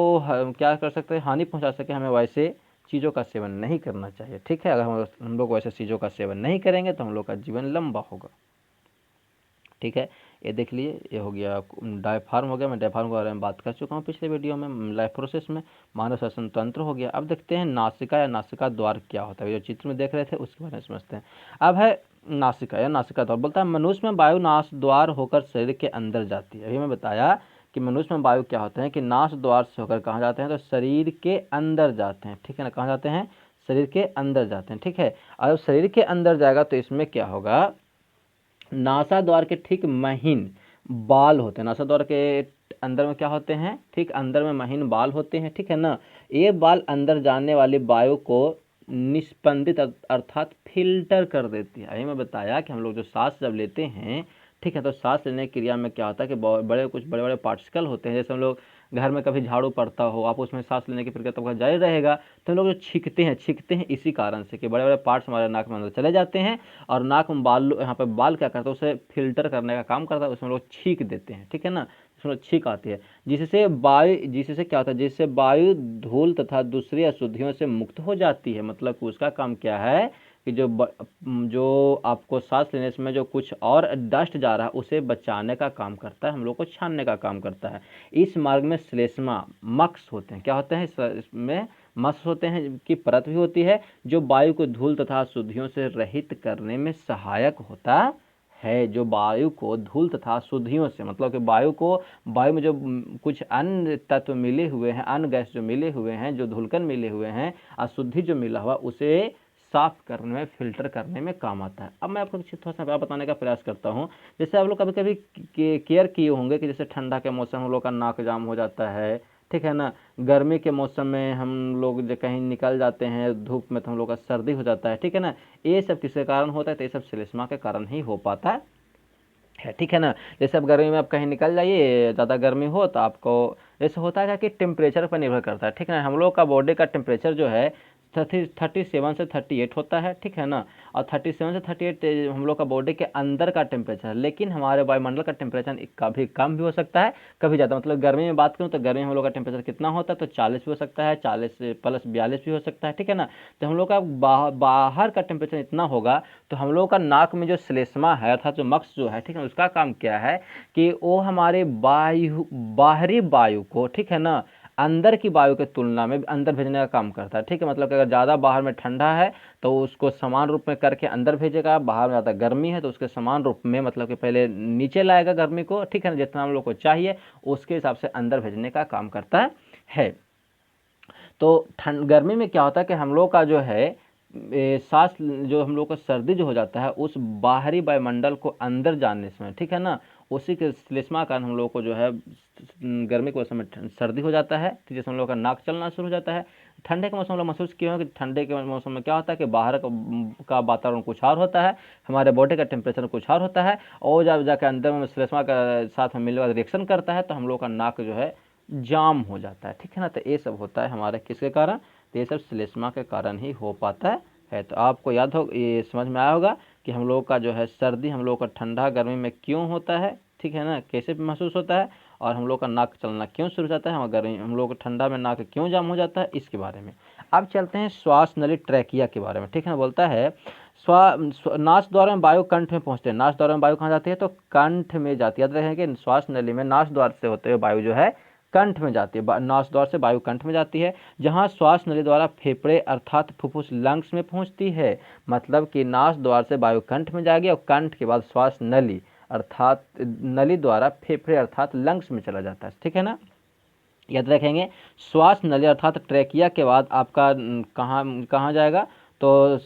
क्या कर सकते हैं, हानि पहुंचा सके, हमें वैसे चीज़ों का सेवन नहीं करना चाहिए, ठीक है। अगर हम लोग वैसे चीज़ों का सेवन नहीं करेंगे तो हम लोग का जीवन लंबा होगा, ठीक है। ये देख लिए, ये हो गया डायफ्राम हो गया। मैं डायफ्राम के बारे में बात कर चुका हूँ पिछले वीडियो में, लाइफ प्रोसेस में। मानव श्वसन तंत्र हो गया। अब देखते हैं नासिका या नासिका द्वार क्या होता है, जो चित्र में देख रहे थे उसके बारे में समझते हैं। अब है नासिका या नासिका द्वार। बोलता है मनुष्य में वायु नास द्वार होकर शरीर के अंदर जाती है। अभी मैं बताया कि मनुष्य में वायु क्या होते हैं कि नास द्वार से होकर कहाँ जाते हैं, तो शरीर के अंदर जाते हैं, ठीक है ना। कहाँ जाते हैं, शरीर के अंदर जाते हैं, ठीक है। और शरीर के अंदर जाएगा तो इसमें क्या होगा, नासा द्वार के ठीक महीन बाल होते हैं। नासा द्वार के अंदर में क्या होते हैं, ठीक अंदर में महीन बाल होते हैं, ठीक है ना। ये बाल अंदर जाने वाली वायु को निस्पंदित अर्थात फिल्टर कर देती है। अभी मैं बताया कि हम लोग जो सांस जब लेते हैं, ठीक है, तो सांस लेने की क्रिया में क्या होता है कि कुछ बड़े बड़े पार्टिकल होते हैं। जैसे हम लोग घर में कभी झाड़ू पड़ता हो, आप उसमें सांस लेने की प्रक्रिया तो जारी रहेगा, तो हम लोग जो छींकते हैं इसी कारण से कि बड़े बड़े पार्ट्स हमारे नाक में अंदर चले जाते हैं, और नाक में बाल, यहाँ पे बाल क्या करता है, उसे फिल्टर करने का काम करता है, उसमें लोग छींक देते हैं, ठीक है ना, उसमें छींक आती है, जिससे क्या होता है, जिससे वायु धूल तथा दूसरी अशुद्धियों से मुक्त हो जाती है। मतलब कि उसका काम क्या है कि जो आपको सांस लेने में जो कुछ और डस्ट जा रहा है उसे बचाने का काम करता है, हम लोग को छानने का काम करता है। इस मार्ग में श्लेष्मा मक्स होते हैं। क्या होते हैं, इसमें मक्स होते हैं की परत भी होती है, जो वायु को धूल तथा अशुद्धियों से रहित करने में सहायक होता है। जो वायु को धूल तथा अशुद्धियों से, मतलब कि वायु में जो कुछ अन्य तत्व मिले हुए हैं, अन्य गैस जो मिले हुए हैं, जो धूलकण मिले हुए हैं, अशुद्धि जो मिला हुआ, उसे साफ करने में, फिल्टर करने में काम आता है। अब मैं आपको थोड़ा सा बताने का प्रयास करता हूँ। जैसे आप लोग कभी कभी केयर किए होंगे कि जैसे ठंडा के मौसम हम लोग का नाक जाम हो जाता है, ठीक है ना। गर्मी के मौसम में हम लोग जो कहीं निकल जाते हैं धूप में तो हम लोग का सर्दी हो जाता है, ठीक है ना। ये सब किसके कारण होता है, तो ये सब श्लेष्मा के कारण ही हो पाता है, ठीक है ना। जैसे अब गर्मी में आप कहीं निकल जाइए, ज़्यादा गर्मी हो तो आपको जैसे होता है कि टेम्परेचर पर निर्भर करता है, ठीक है ना। हम लोग का बॉडी का टेम्परेचर जो है 37 से 38 होता है, ठीक है ना। और 37 से 38 हम लोग का बॉडी के अंदर का टेम्परेचर है, लेकिन हमारे वायुमंडल का टेम्परेचर कभी कम भी हो सकता है, कभी ज़्यादा। मतलब गर्मी में बात करूँ तो गर्मी में हम लोग का टेम्परेचर कितना होता है, तो 40 भी हो सकता है, 40 प्लस 42 भी हो सकता है, ठीक है ना। तो हम लोग का बाहर का टेम्परेचर इतना होगा, तो हम लोग का नाक में जो श्लेष्मा है अर्थात जो मक्स जो है, ठीक है, उसका काम क्या है कि वो हमारे बाहरी वायु को, ठीक है ना, अंदर की वायु के तुलना में अंदर भेजने का काम करता है, ठीक है। मतलब कि अगर ज़्यादा बाहर में ठंडा है तो उसको समान रूप में करके अंदर भेजेगा, बाहर में ज़्यादा गर्मी है तो उसके समान रूप में, मतलब कि पहले नीचे लाएगा गर्मी को, ठीक है ना, जितना हम लोग को चाहिए उसके हिसाब से अंदर भेजने का काम करता है। तो गर्मी में क्या होता है कि हम लोग का जो है सांस, जो हम लोग का सर्दी जो हो जाता है उस बाहरी वायुमंडल को अंदर जाने से, ठीक है ना, उसी के श्लेष्मा कारण हम लोग को जो है गर्मी के मौसम में सर्दी हो जाता है, तो जैसे हम लोग का नाक चलना शुरू हो जाता है। ठंडे के मौसम में महसूस किया कि ठंडे के मौसम में क्या होता है कि बाहर का वातावरण कुछ और होता है, हमारे बॉडी का टेम्परेचर कुछ और होता है, और जब जाकर अंदर में श्लेष्मा का साथ में मिलकर रिएक्शन करता है तो हम लोग का नाक जो है जाम हो जाता है, ठीक है ना। तो ये सब होता है हमारे किसके कारण, तो ये सब श्लेष्मा के कारण ही हो पाता है। तो आपको याद हो, ये समझ में आया होगा कि हम लोगों का जो है सर्दी, हम लोगों का ठंडा गर्मी में क्यों होता है, ठीक है ना, कैसे महसूस होता है, और हम लोग का नाक चलना क्यों शुरू हो जाता है, हम गर्मी हम लोग को ठंडा में नाक क्यों जाम हो जाता है, इसके बारे में। अब चलते हैं श्वास नली ट्रैकिया के बारे में, ठीक है ना। बोलता है नास द्वारा में वायु कंठ में पहुंचते हैं। नास द्वारा में वायु कहाँ जाती है, तो कंठ में जाती है। याद रखें कि श्वास नली में नास द्वार से होते हुए वायु जो है कंठ में जाती है। नास द्वार से वायु कंठ में जाती है, जहाँ श्वास नली द्वारा फेफड़े अर्थात फुफ्फुस लंग्स में पहुंचती है। मतलब कि नास द्वार से वायु कंठ में जाएगी और कंठ के बाद श्वास नली अर्थात नली द्वारा फेफड़े अर्थात लंग्स में चला जाता है, ठीक है ना। याद रखेंगे श्वास नली अर्थात ट्रैकिया के बाद आपका कहाँ कहाँ जाएगा, तो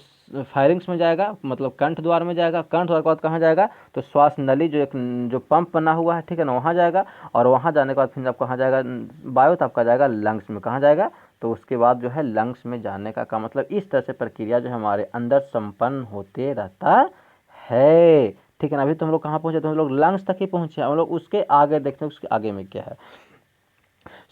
फायरिंग्स में जाएगा, मतलब कंठ द्वार में जाएगा। कंठ द्वार के बाद कहाँ जाएगा, तो श्वास नली जो एक जो पंप बना हुआ है, ठीक है ना, वहाँ जाएगा। और वहाँ जाने के बाद फिर आप कहाँ जाएगा, वायु तो आपका जाएगा लंग्स में। कहाँ जाएगा, तो उसके बाद जो है लंग्स में जाने का मतलब इस तरह से प्रक्रिया जो हमारे अंदर संपन्न होते रहता है, ठीक है ना। अभी तो हम लोग कहाँ पहुँचे, तो हम लोग लंग्स तक ही पहुँचे, हम लोग उसके आगे देखते हैं उसके आगे में क्या है।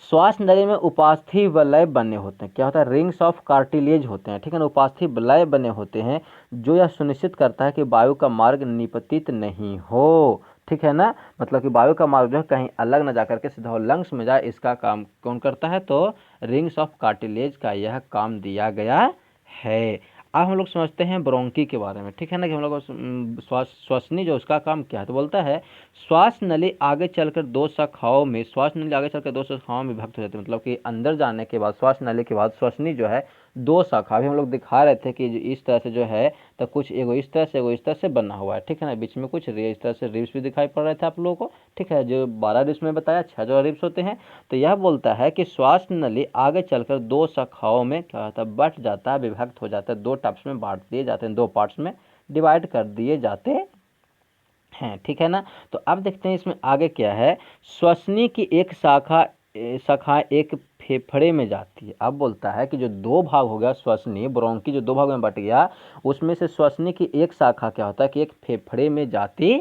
श्वास नली में उपास्थि वलय बने होते हैं। क्या होता है, रिंग्स ऑफ कार्टिलेज होते हैं, ठीक है ना। उपास्थि वलय बने होते हैं जो यह सुनिश्चित करता है कि वायु का मार्ग निपतित नहीं हो, ठीक है ना। मतलब कि वायु का मार्ग जो है कहीं अलग न जाकर के सीधा लंग्स में जाए, इसका काम कौन करता है, तो रिंग्स ऑफ कार्टिलेज का यह काम दिया गया है। अब हम लोग समझते हैं ब्रोंकी के बारे में, ठीक है ना, कि हम लोग श्वसनी जो उसका काम क्या है। तो बोलता है श्वास नली आगे चलकर दो शाखाओं में विभक्त हो जाती है। मतलब कि अंदर जाने के बाद श्वास नली के बाद श्वसनी जो है दो शाखा, अभी हम लोग दिखा रहे थे कि इस तरह से जो है, तो कुछ एगो इस तरह से बना हुआ है, ठीक है ना। बीच में कुछ इस तरह से रिब्स भी दिखाई पड़ रहे थे आप लोगों को, ठीक है, जो 12 रिब्स में बताया, 6 जो रिब्स होते हैं। तो यह बोलता है कि श्वास नली आगे चलकर दो शाखाओं में क्या होता है, बट जाता है, विभक्त हो जाता है, दो टाइप्स में बांट दिए जाते हैं, दो पार्ट्स में डिवाइड कर दिए जाते हैं, ठीक है ना। तो अब देखते हैं इसमें आगे क्या है। श्वसनी की एक शाखा एक फेफड़े में जाती है। अब बोलता है कि जो दो भाग हो गया श्वसनी ब्रोंकी, जो दो भाग में बट गया, उसमें से श्वसनी की एक शाखा क्या होता है कि एक फेफड़े में जाती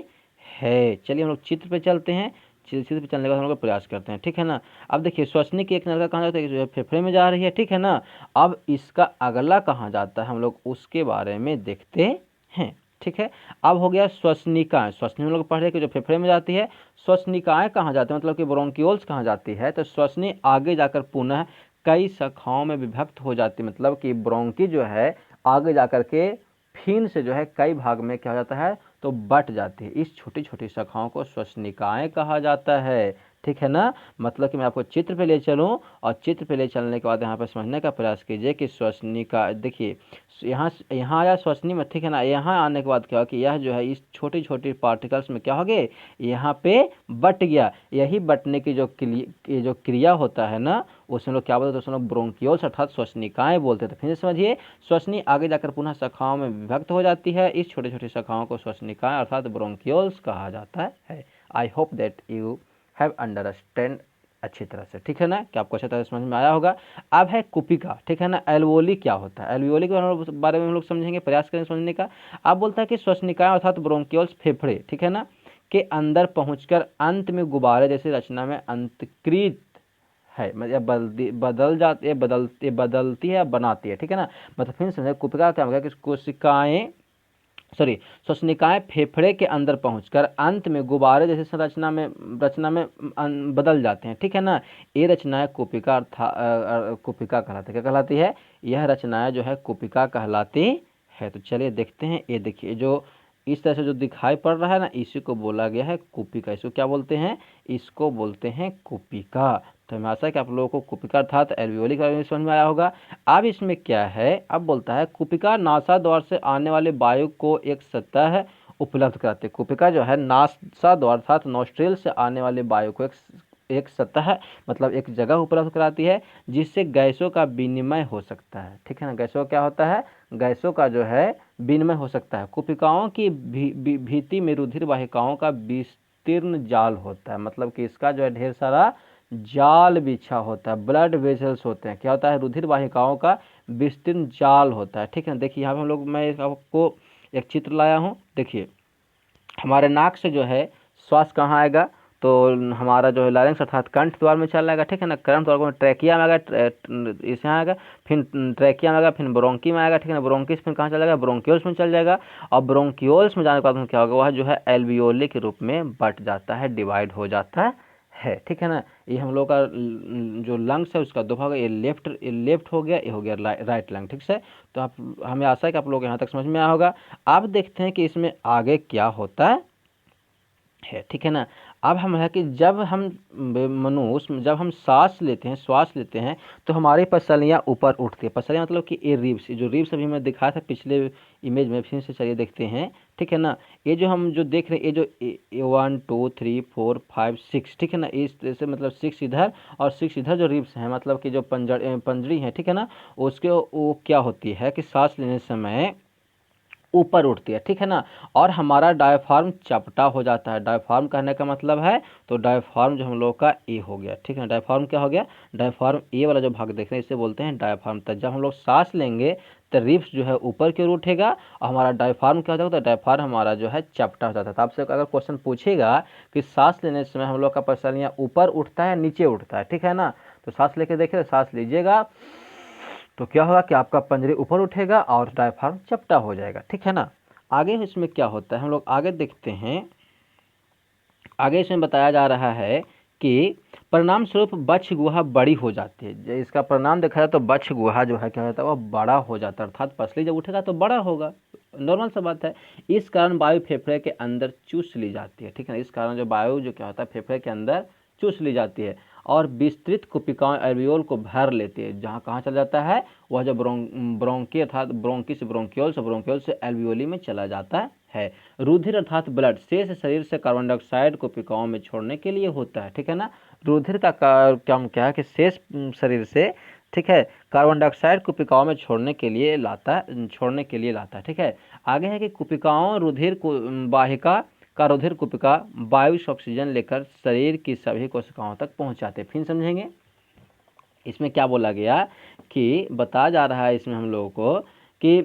है। चलिए हम लोग चित्र पे चलते हैं, चित्र पे चलने का हम लोग प्रयास करते हैं, ठीक है ना। अब देखिए श्वसनी की एक नलिका कहाँ जाता है, जो फेफड़े में जा रही है, ठीक है ना। अब इसका अगला कहाँ जाता है, हम लोग उसके बारे में देखते हैं, ठीक है। अब हो गया श्वसनिकाएं। श्वसनी हम लोग पढ़ रहे कि जो फेफड़े में जाती है। श्वसनिकाएं कहाँ जाती है, मतलब कि ब्रोंकियोल्स कहाँ जाती है, तो श्वसनी आगे जाकर पुनः कई शाखाओं में विभक्त हो जाती है। मतलब कि ब्रोंकी जो है आगे जाकर के फिर से जो है कई भाग में क्या हो जाता है, तो बट जाती है। इस छोटी छोटी शाखाओं को श्वसनिकाएं कहा जाता है, ठीक है ना। मतलब कि मैं आपको चित्र पे ले चलूं, और चित्र पे ले चलने के बाद यहाँ पर समझने का प्रयास कीजिए कि श्वसनिका, देखिए यहाँ आया श्वसनी में, ठीक है ना। यहाँ आने के बाद क्या हो कि यह जो है इस छोटी छोटी पार्टिकल्स में क्या हो गए, यहाँ पे बट गया। यही बटने की जो क्रिया होता है ना, उसमें लोग क्या बोलते हैं, उसमें लोग ब्रोंकियोल्स अर्थात श्वसनिकाएं बोलते थे। फिर से समझिए, श्वसनी आगे जाकर पुनः शाखाओं में विभक्त हो जाती है। इस छोटी छोटी शाखाओं को श्वसनिकाएं अर्थात ब्रोंकियोल्स कहा जाता है। I hope that you have understand अच्छी तरह से, ठीक है ना, कि आपको अच्छी तरह से समझ में आया होगा। अब है कुपिका, ठीक है ना। एल्वोली क्या होता है, एल्वोली के बारे में हम लोग समझेंगे, प्रयास करें समझने का। अब बोलता है कि श्वसनिकाएं अर्थात ब्रोंकियोल्स फेफड़े, ठीक है ना, के अंदर पहुंचकर अंत में गुब्बारे जैसी रचना में अंतकृत है, मतलब बदलती है, बनाती है, ठीक है ना। मतलब फिर समझे कुपिका क्या होगा कि कोशिकाएं श्वसनिकाएं फेफड़े के अंदर पहुंचकर अंत में गुब्बारे जैसे रचना में बदल जाते हैं, ठीक है ना। ये रचनाएं कुपिका कहलाती है। क्या कहलाती है, यह रचनाएं जो है कुपिका कहलाती है। तो चलिए देखते हैं, ये देखिए जो इस तरह से जो दिखाई पड़ रहा है ना, इसी को बोला गया है कुपिका। इसको क्या बोलते हैं, इसको बोलते हैं कुपिका। तो मैं आशा है कि आप लोगों को कुपिका अर्थात एल्वियोली के बारे में समझ में आया होगा। अब इसमें क्या है, अब बोलता है कुपिका नासा द्वार से आने वाले वायु को एक सतह उपलब्ध कराते हैं। कुपिका जो है नासा द्वार अर्थात नोस्ट्रिल से आने वाले वायु को एक सतह, मतलब एक जगह उपलब्ध कराती है, जिससे गैसों का विनिमय हो सकता है, ठीक है ना। गैसों क्या होता है, गैसों का जो है विनिमय हो सकता है। कुपिकाओं की भीति में रुधिर वाहिकाओं का विस्तीर्ण जाल होता है। मतलब कि इसका जो है ढेर सारा जाल बिछा होता है, ब्लड वेसल्स होते हैं। क्या होता है, रुधिर वाहिकाओं का विस्तीर्ण जाल होता है, ठीक है ना। देखिए यहाँ पे हम लोग, मैं आपको एक चित्र लाया हूँ। देखिए हमारे नाक से जो है श्वास कहाँ आएगा, तो हमारा जो है लारिंक्स अर्थात कंठ द्वार में चला जाएगा, ठीक है ना। कंठ द्वार में ट्रैकिया में आएगा, इस यहाँ आएगा, फिर ट्रैकिया में आएगा, फिर ब्रोंकी में आएगा, ठीक है ना। ब्रोंकिस फिर कहाँ चला जाएगा, ब्रोंक्योल्स में चल जाएगा, और ब्रोंक्योल्स में जाने के बाद क्या होगा, वह जो है एल्वियोली के रूप में बट जाता है, डिवाइड हो जाता है, ठीक है ना। ये हम लोग का जो लंग्स है उसका दो भाग है, ये लेफ्ट हो गया, ये हो गया राइट लंग, ठीक है। तो आप, हमें आशा है कि आप लोग यहाँ तक समझ में आया होगा। अब देखते हैं कि इसमें आगे क्या होता है, ठीक है ना। अब हम है कि जब हम मनुष्य, जब हम श्वास लेते हैं तो हमारी पसलियाँ ऊपर उठती है। पसलियाँ मतलब कि ये रिब्स, जो रिब्स अभी मैं दिखाया था पिछले इमेज में, फिर से चलिए देखते हैं, ठीक है ना। ये जो हम जो देख रहे हैं, ये जो 1 2 3 4 5 6, ठीक है ना, इस तरह से मतलब 6 इधर और 6 इधर जो रिब्स हैं, मतलब कि जो पंजरी है, ठीक है ना, उसके वो क्या होती है कि सांस लेने समय ऊपर उठती है, ठीक है ना। और हमारा डायफ्राम चपटा हो जाता है। डायफ्राम कहने का मतलब है, तो डायफ्राम जो हम लोग का ए हो गया, ठीक है ना। डायफ्राम क्या हो गया, डायफ्राम ए वाला जो भाग देख रहे हैं इसे बोलते हैं डायफ्राम। तो जब हम लोग सांस लेंगे तो रिब्स जो है ऊपर की ओर उठेगा और हमारा डायफ्राम क्या हो जाएगा, तो डायफ्राम हमारा जो है चपटा हो जाता है। तो आपसे अगर क्वेश्चन पूछेगा कि सांस लेने समय हम लोग का पसलियाँ ऊपर उठता है नीचे उठता है, ठीक है ना, तो सांस लेके देखिए, सांस लीजिएगा तो क्या होगा कि आपका पंजरे ऊपर उठेगा और डायफ्राम चपटा हो जाएगा, ठीक है ना। आगे इसमें क्या होता है, हम लोग आगे देखते हैं। आगे इसमें बताया जा रहा है कि परिणाम स्वरूप बच्छ गुहा बड़ी हो जाती है। इसका परिणाम देखा जाए तो बच्छ गुहा जो है क्या होता है, वह बड़ा हो जाता है, अर्थात पसली जब उठेगा तो बड़ा होगा, नॉर्मल सा बात है। इस कारण वायु फेफड़े के अंदर चूस ली जाती है, ठीक है ना। इस कारण जो वायु जो क्या होता है फेफड़े के अंदर चूस ली जाती है और विस्तृत कुपिकाओं एल्वियोल को भर लेती है। जहाँ कहाँ चला जाता है, वह जो ब्रोंकी अर्थात ब्रोंकी से ब्रोंक्योल्स, ब्रोंक्योल से एल्वियोली में चला जाता है। रुधिर अर्थात ब्लड शेष शरीर से कार्बन डाइऑक्साइड को कोशिकाओं में छोड़ने के लिए होता है, ठीक है ना। रुधिर का काम क्या है कि शेष शरीर से, ठीक है, कार्बन डाइऑक्साइड कुपिकाओं में छोड़ने के लिए लाता है, ठीक है। आगे है कि कुपिकाओं रुधिर को वाहिका का रुधिर कुपिका वायु से ऑक्सीजन लेकर शरीर की सभी कोशिकाओं तक पहुंचाते। फिर समझेंगे इसमें क्या बोला गया कि बताया जा रहा है इसमें हम लोगों को कि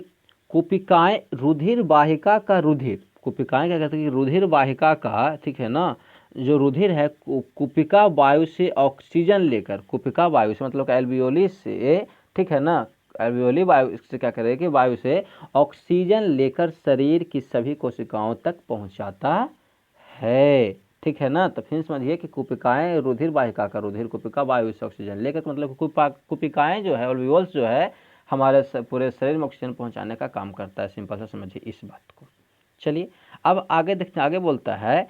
कुपिकाएं रुधिर वाहिका का रुधिर, कुपिकाएं क्या कहते हैं कि रुधिर वाहिका का, ठीक है ना, जो रुधिर है कुपिका वायु से ऑक्सीजन लेकर, कुपिका वायु से मतलब एल्वियोली से, ठीक है ना, एल्वियोली वायु से क्या करेगा कि वायु से ऑक्सीजन लेकर शरीर की सभी कोशिकाओं तक पहुंचाता है, ठीक है ना। तो फिर समझिए कि कुपिकाएं रुधिर वाहिका का रुधिर कुपिका वायु से ऑक्सीजन लेकर, मतलब कुपिकाएं जो है ऑल्वियोल्स जो है हमारे पूरे शरीर में ऑक्सीजन पहुंचाने का काम करता है। सिंपल सा समझिए इस बात को। चलिए अब आगे देखते हैं, आगे बोलता है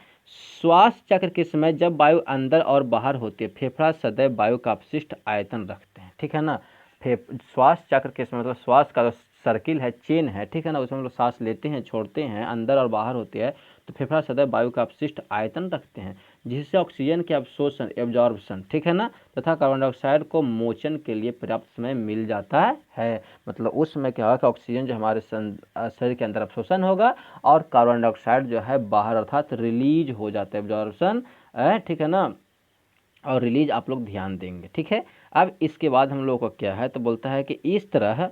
श्वास चक्र के समय जब वायु अंदर और बाहर होती है फेफड़ा सदैव वायु का अपशिष्ट आयतन रखते हैं, ठीक है ना। श्वास चक्र के समय मतलब श्वास का सर्किल है, चेन है, ठीक है ना, उसमें हम लोग सांस लेते हैं छोड़ते हैं, अंदर और बाहर होते हैं, तो फेफड़ा सदैव वायु का अपशिष्ट आयतन रखते हैं जिससे ऑक्सीजन के अवशोषण एब्जॉर्प्शन, ठीक है ना, तथा कार्बन डाइऑक्साइड को मोचन के लिए पर्याप्त समय मिल जाता है। मतलब उस समय क्या होगा कि ऑक्सीजन जो हमारे शरीर के अंदर अवशोषण होगा और कार्बन डाइऑक्साइड जो है बाहर अर्थात रिलीज हो जाता है, एब्जॉर्प्शन, ठीक है ना, और रिलीज आप लोग ध्यान देंगे, ठीक है। अब इसके बाद हम लोग को क्या है, तो बोलता है कि इस तरह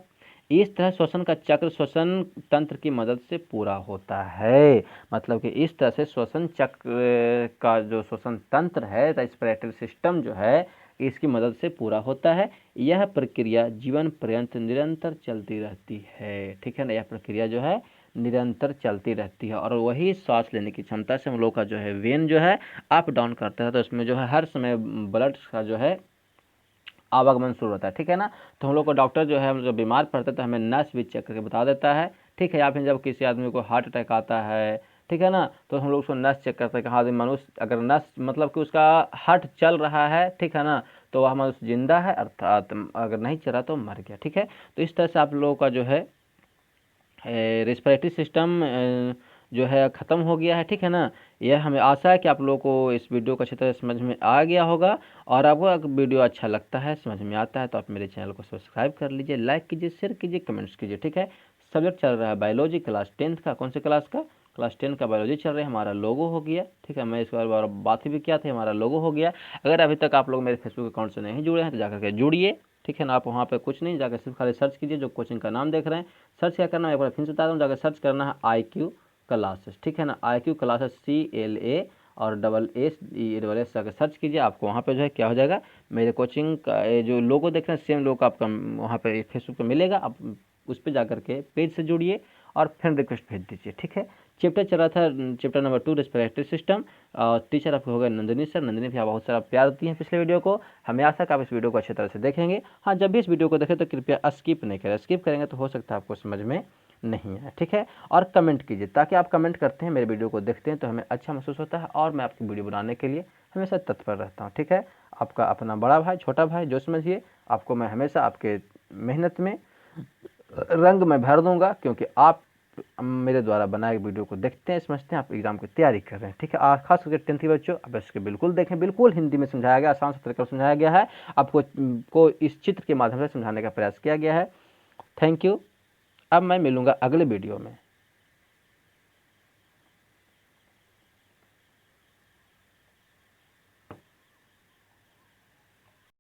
श्वसन का चक्र श्वसन तंत्र की मदद से पूरा होता है। मतलब कि इस तरह से श्वसन चक्र का जो श्वसन तंत्र है, रेस्पिरेटरी सिस्टम जो है, इसकी मदद से पूरा होता है। यह प्रक्रिया जीवन पर्यंत निरंतर चलती रहती है, ठीक है ना। यह प्रक्रिया जो है निरंतर चलती रहती है और वही सांस लेने की क्षमता से हम लोग का जो है वेन जो है अप डाउन करता है, तो उसमें जो है हर समय ब्लड का जो है आवागमन शुरू होता है, ठीक है ना। तो हम लोग को डॉक्टर जो है हम जब बीमार पड़ते हैं तो हमें नस भी चेक करके बता देता है, ठीक है। या फिर जब किसी आदमी को हार्ट अटैक आता है, ठीक है ना, तो हम लोग उसको नस चेक करते हैं कि हाँ मनुष्य अगर नस मतलब कि उसका हार्ट चल रहा है, ठीक है ना, तो वह मनुष्य जिंदा है, अर्थात अगर नहीं चला तो मर गया, ठीक है। तो इस तरह से आप लोगों का जो है रेस्पिरेटरी सिस्टम जो है ख़त्म हो गया है, ठीक है ना। यह हमें आशा है कि आप लोगों को इस वीडियो को अच्छी तरह समझ में आ गया होगा और आपको अगर वीडियो अच्छा लगता है, समझ में आता है, तो आप मेरे चैनल को सब्सक्राइब कर लीजिए, लाइक कीजिए, शेयर कीजिए, कमेंट्स कीजिए, ठीक है। सब्जेक्ट चल रहा है बायोलॉजी क्लास 10 का, कौन से क्लास का, क्लास 10 का बायोलॉजी चल रहा है। हमारा लोगो हो गया, ठीक है, मैं इस बार बात भी किया था, हमारा लोगो हो गया। अगर अभी तक आप लोग मेरे फेसबुक अकाउंट से नहीं जुड़े हैं तो जाकर के जुड़िए, ठीक है ना। आप वहाँ पे कुछ नहीं, जाकर सिर्फ खाली सर्च कीजिए, जो कोचिंग का नाम देख रहे हैं सर्च क्या करना है, एक बार फिर से बता दूँ, जाकर सर्च करना है IQ क्लासेस, ठीक है ना, IQ क्लासेस CLASSES, और AA जाकर सर्च कीजिए, आपको वहाँ पे जो है क्या हो जाएगा, मेरे कोचिंग का ये जो लोगो देख रहे हैं सेम लोगो आपका वहाँ पे फेसबुक पे मिलेगा। आप उस पर जाकर के पेज से जुड़िए और फ्रेंड रिक्वेस्ट भेज दीजिए, ठीक है। चैप्टर चल रहा था चैप्टर नंबर 2 रेस्पिरेटरी सिस्टम, और टीचर आपको होगा नंदिनी सर। नंदिनी भी आप बहुत सारा प्यार देती हैं पिछले वीडियो को, हमें आशा है कि आप इस वीडियो को अच्छी तरह से देखेंगे। हाँ, जब भी इस वीडियो को देखें तो कृपया स्किप नहीं करें, स्किप करेंगे तो हो सकता है आपको समझ में नहीं है, ठीक है। और कमेंट कीजिए, ताकि आप कमेंट करते हैं मेरे वीडियो को देखते हैं तो हमें अच्छा महसूस होता है और मैं आपकी वीडियो बनाने के लिए हमेशा तत्पर रहता हूँ, ठीक है। आपका अपना बड़ा भाई, छोटा भाई जो समझिए, आपको मैं हमेशा आपके मेहनत में रंग में भर दूंगा, क्योंकि आप मेरे द्वारा बनाए वीडियो को देखते हैं, समझते हैं, आप एग्जाम की तैयारी कर रहे हैं, ठीक है। खास करके 10th के बच्चों, आप इसके बिल्कुल देखें, बिल्कुल हिंदी में समझाया गया, आसान से तरीके से समझाया गया है, आपको को इस चित्र के माध्यम से समझाने का प्रयास किया गया है। Thank you. अब मैं मिलूंगा अगले वीडियो में।